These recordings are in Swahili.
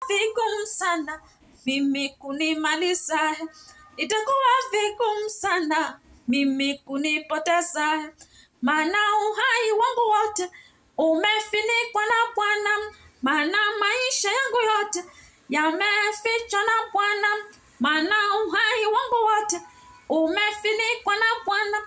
vigumu sana mimi kunimaliza, itakuwa vigumu sana mimi kunipoteza, maana uhai wangu wote umefinikwa na Bwana, maana maisha yangu yote yamefichwa na Bwana, maana uhai wangu wote umefinikwa na Bwana.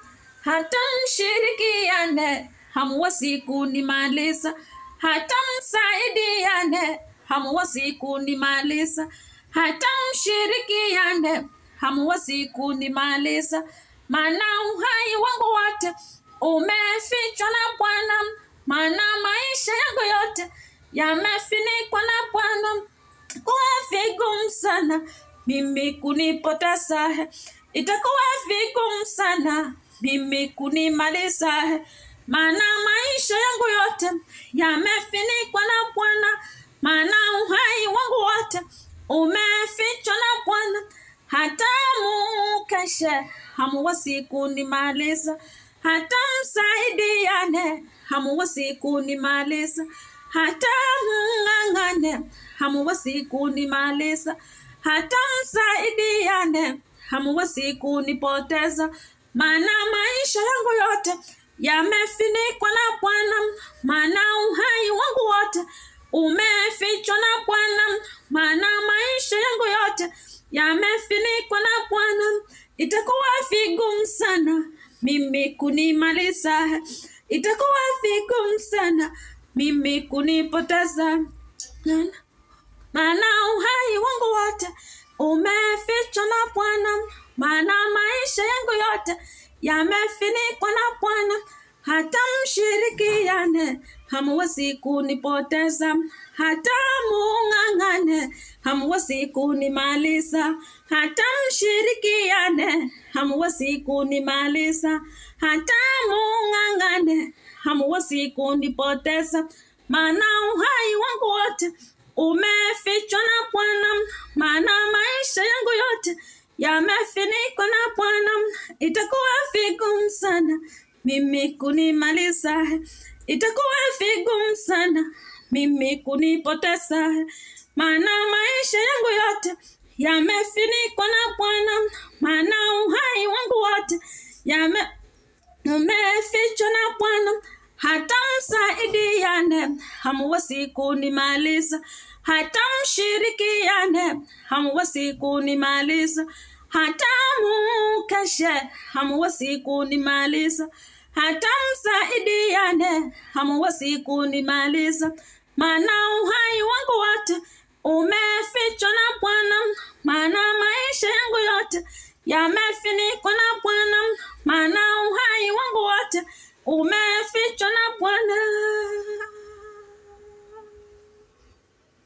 Hata mshirikiane hamwezi kunimaliza, hata msaidiane hamwezi kunimaliza, hata mshirikiane hamwezi kunimaliza, maana uhai wangu wote umefichwa na Bwana, maana maisha yangu yote yamefinikwa na Bwana. Kwa vigumu sana mimi kunipoteza, itakuwa vigumu sana mimi kunimaliza, maana maisha yangu yote yamefinikwa na Bwana, maana uhai wangu wote umefichwa na Bwana. Hata mkeshe hamwezi kunimaliza, hata msaidiane hamwezi kunimaliza, hata mng'ang'ane hamwezi kunimaliza, hata msaidiane hamwezi kunipoteza, maana maisha yangu yote yamefinikwa na Bwana, maana uhai wangu wote umefichwa na Bwana, maana maisha yangu yote yamefinikwa na Bwana. Itakuwa vigumu sana mimi kunimaliza, itakuwa vigumu sana mimi kunipoteza, maana uhai wangu wote umefichwa na Bwana, maana maisha yangu yote yamefinikwa na Bwana. Hata mshirikiane hamwezi kunipoteza, hata mung'ang'ane hamwezi kunimaliza, hata mshirikiane hamwezi kunimaliza, hata mung'ang'ane hamwezi kunipoteza, maana uhai wangu wote umefichwa na Bwana, maana maisha yangu yote yamefinikwa na Bwana. Itakuwa vigumu sana mimi kunimaliza, itakuwa vigumu sana mimi kunipoteza, maana maisha yangu yote yamefinikwa na Bwana, maana uhai wangu wote umefichwa na Bwana. Hata msaidiane hamwezi kunimaliza, hata mshirikiane hamwezi kunimaliza, hata mkeshe hamwezi kunimaliza, hata msaidiane hamwezi kunimaliza, maana uhai wangu wote umefichwa na Bwana, maana maisha yangu yote yamefinikwa na Bwana, maana uhai wangu wote umefichwa na Bwana.